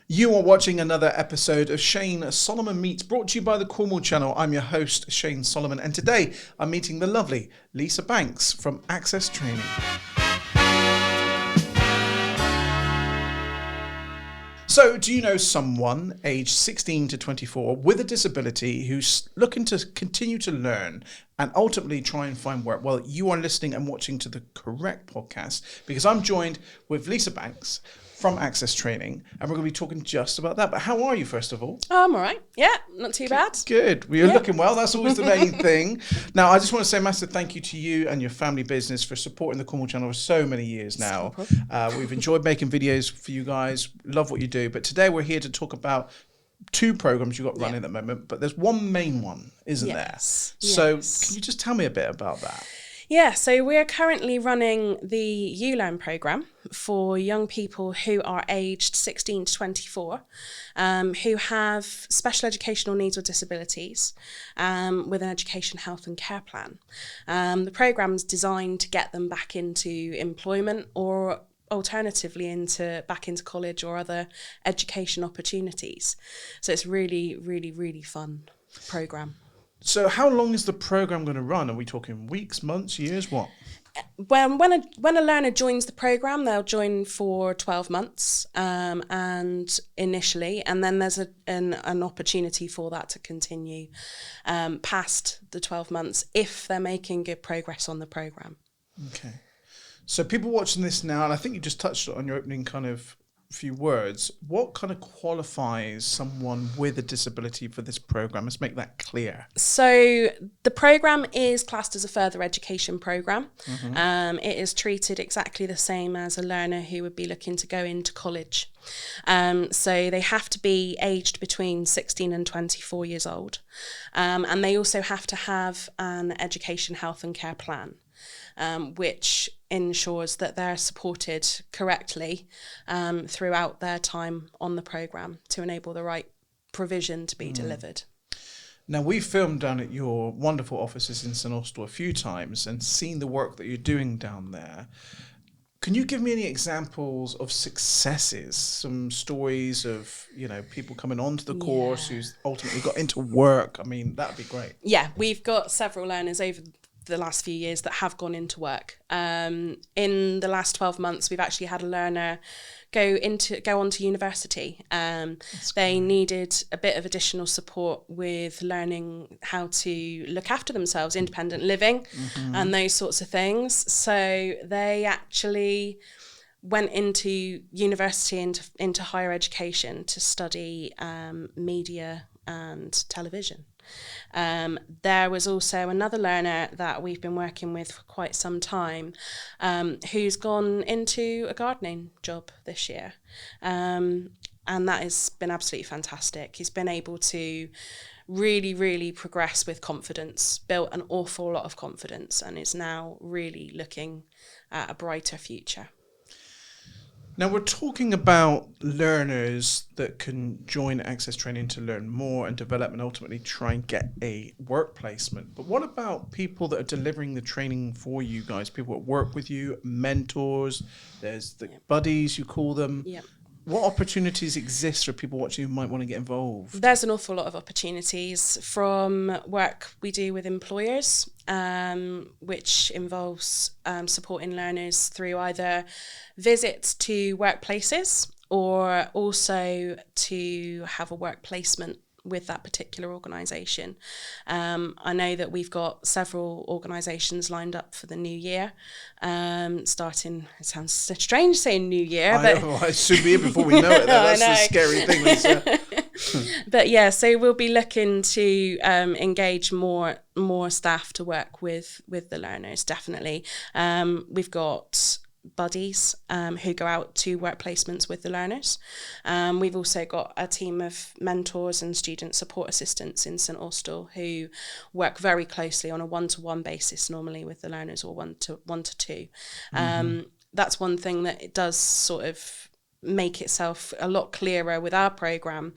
You are watching another episode of Shane Solomon Meets, brought to you by the Cornwall Channel. I'm your host, Shane Solomon, and today I'm meeting the lovely Lisa Banks from Access Training. So, do you know someone aged 16 to 24 with a disability who's looking to continue to learn and ultimately try and find work? Well, you are listening and watching to the correct podcast, because I'm joined with Lisa Banks from Access Training, and we're going to be talking just about that. But how are you, first of all? Oh, I'm all right. Yeah, not too bad. Good. Well, you're looking well. That's always the main thing. Now, I just want to say a massive thank you to you and your family business for supporting the Cornwall Channel for so many years now. We've enjoyed making videos for you guys. Love what you do. But today we're here to talk about two programs you've got running at the moment, but there's one main one, isn't there? So can you just tell me a bit about that? Yeah, so we're currently running the ULearn programme for young people who are aged 16 to 24, who have special educational needs or disabilities with an education, health and care plan. The programme's designed to get them back into employment or alternatively back into college or other education opportunities. So it's really, really, really fun programme. So how long is the program going to run? Are we talking weeks, months, years, what? When a learner joins the program, they'll join for 12 months and initially, and then there's an opportunity for that to continue past the 12 months if they're making good progress on the program. Okay. So people watching this now, and I think you just touched on your opening kind of few words, what kind of qualifies someone with a disability for this program? Let's make that clear. So the program is classed as a further education program. It is treated exactly the same as a learner who would be looking to go into college. So they have to be aged between 16 and 24 years old. And they also have to have an education, health and care plan, which ensures that they're supported correctly throughout their time on the programme to enable the right provision to be delivered. Now, we've filmed down at your wonderful offices in St Austell a few times and seen the work that you're doing down there. Can you give me any examples of successes, some stories of, people coming onto the course who's ultimately got into work? I mean, that'd be great. Yeah, we've got several learners over the last few years that have gone into work. In the last 12 months, we've actually had a learner go on to university. They needed a bit of additional support with learning how to look after themselves, independent living, and those sorts of things. So they actually went into university, into higher education to study media and television. There was also another learner that we've been working with for quite some time who's gone into a gardening job this year. And that has been absolutely fantastic. He's been able to really, really progress with confidence, built an awful lot of confidence, and is now really looking at a brighter future. Now, we're talking about learners that can join Access Training to learn more and develop and ultimately try and get a work placement. But what about people that are delivering the training for you guys? People that work with you, mentors, there's the buddies, you call them. Yeah. What opportunities exist for people watching who might want to get involved? There's an awful lot of opportunities from work we do with employers, which involves supporting learners through either visits to workplaces or also to have a work placement with that particular organisation. I know that we've got several organisations lined up for the new year, starting, it sounds strange saying new year, I should be here before we know it. That's the scary thing. But yeah, so we'll be looking to engage more staff to work with the learners, definitely. We've got buddies who go out to work placements with the learners. We've also got a team of mentors and student support assistants in St Austell who work very closely on a one-to-one basis normally with the learners, or one to two. That's one thing that it does sort of make itself a lot clearer with our programme,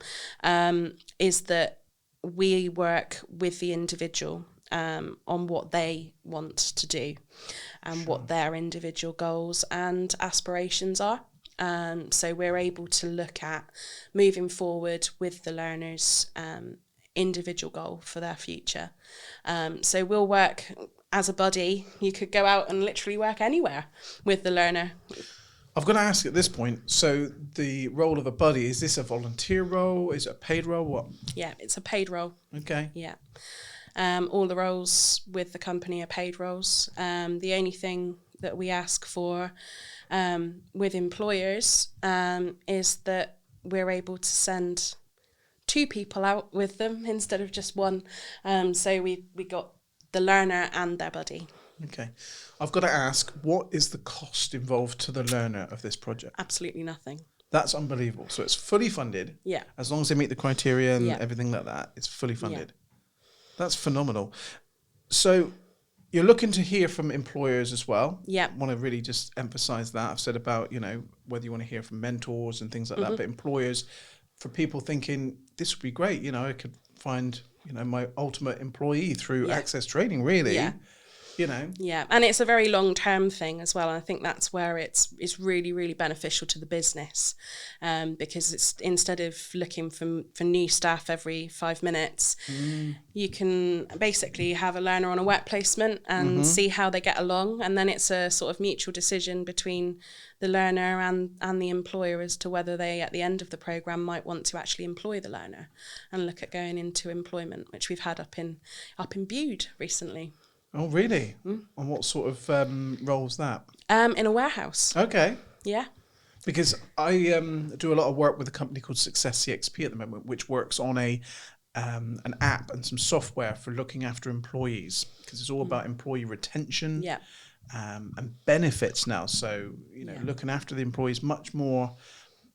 is that we work with the individual on what they want to do and what their individual goals and aspirations are. So we're able to look at moving forward with the learners' individual goal for their future. So we'll work as a buddy. You could go out and literally work anywhere with the learner. I've got to ask at this point, so the role of a buddy, is this a volunteer role? Is it a paid role? What? Yeah, it's a paid role. Okay. Yeah. All the roles with the company are paid roles. The only thing that we ask for with employers is that we're able to send 2 people out with them instead of just 1. So we got the learner and their buddy. Okay. I've got to ask, what is the cost involved to the learner of this project? Absolutely nothing. That's unbelievable. So it's fully funded. Yeah. As long as they meet the criteria and Yeah. everything like that, it's fully funded. Yeah. That's phenomenal. So you're looking to hear from employers as well. Yeah. I want to really just emphasize that. I've said about, whether you want to hear from mentors and things like that, but employers, for people thinking this would be great, I could find, my ultimate employee through Access Training, really. Yeah. Yeah, and it's a very long-term thing as well. And I think that's where it's really, really beneficial to the business, because it's instead of looking for new staff every 5 minutes, you can basically have a learner on a work placement and see how they get along, and then it's a sort of mutual decision between the learner and the employer as to whether they, at the end of the programme, might want to actually employ the learner and look at going into employment, which we've had up in Bude recently. Oh, really? And what sort of role's that? In a warehouse. Okay. Yeah. Because I do a lot of work with a company called Success CXP at the moment, which works on an app and some software for looking after employees, because it's all about employee retention and benefits now. So, looking after the employees much more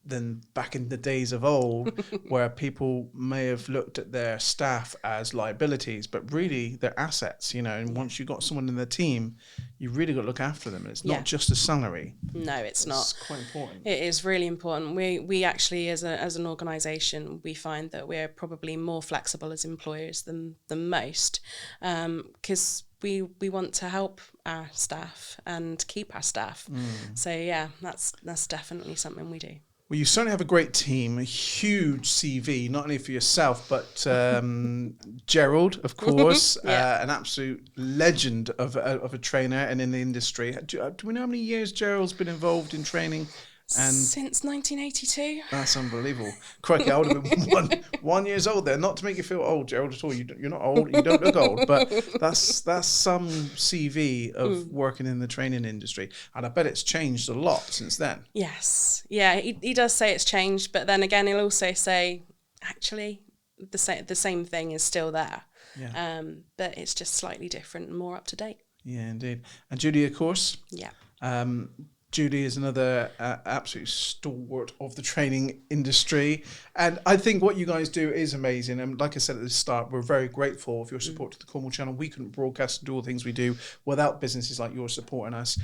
than back in the days of old, where people may have looked at their staff as liabilities, but really they're assets, and once you've got someone in the team, you really got to look after them. And it's not just a salary. No, it's not. It's quite important. It is really important. We actually, as an organisation, we find that we're probably more flexible as employers than most, because we want to help our staff and keep our staff. So yeah, that's definitely something we do. Well, you certainly have a great team, a huge CV, not only for yourself, but Gerald, of course, an absolute legend of a trainer and in the industry. Do we know how many years Gerald's been involved in training? And since 1982. That's unbelievable. Crikey, I would have been 1 year old there. Not to make you feel old, Gerald, at all. You're not old. You don't look old. But that's some CV of working in the training industry. And I bet it's changed a lot since then. Yes. Yeah, he does say it's changed. But then again, he'll also say, actually, the same thing is still there. Yeah. But it's just slightly different and more up to date. Yeah, indeed. And Judy, of course. Yeah. Judy is another absolute stalwart of the training industry. And I think what you guys do is amazing. And like I said at the start, we're very grateful for your support to the Cornwall Channel. We couldn't broadcast and do all the things we do without businesses like yours supporting us.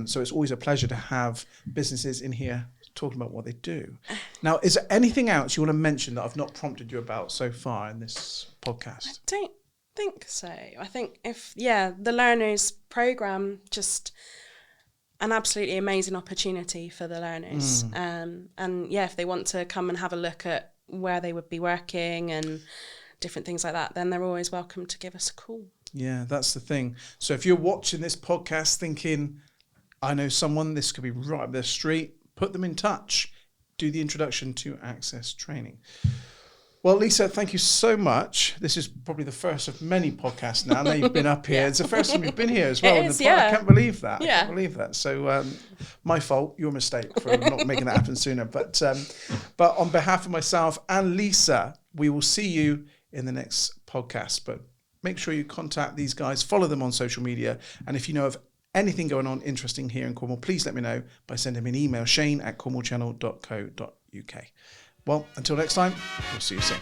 So it's always a pleasure to have businesses in here talking about what they do. Now, is there anything else you want to mention that I've not prompted you about so far in this podcast? I don't think so. I think the Learners programme, just an absolutely amazing opportunity for the learners. And if they want to come and have a look at where they would be working and different things like that, then they're always welcome to give us a call. Yeah, that's the thing. So if you're watching this podcast thinking, I know someone, this could be right up their street, put them in touch. Do the introduction to Access Training. Well, Lisa, thank you so much. This is probably the first of many podcasts now. Now you've been up here. It's the first time you've been here as well. It is, yeah. I can't believe that. Yeah. I can't believe that. So my fault, your mistake for not making that happen sooner. But on behalf of myself and Lisa, we will see you in the next podcast. But make sure you contact these guys, follow them on social media. And if you know of anything going on interesting here in Cornwall, please let me know by sending me an email, shane@cornwallchannel.co.uk. Well, until next time, we'll see you soon.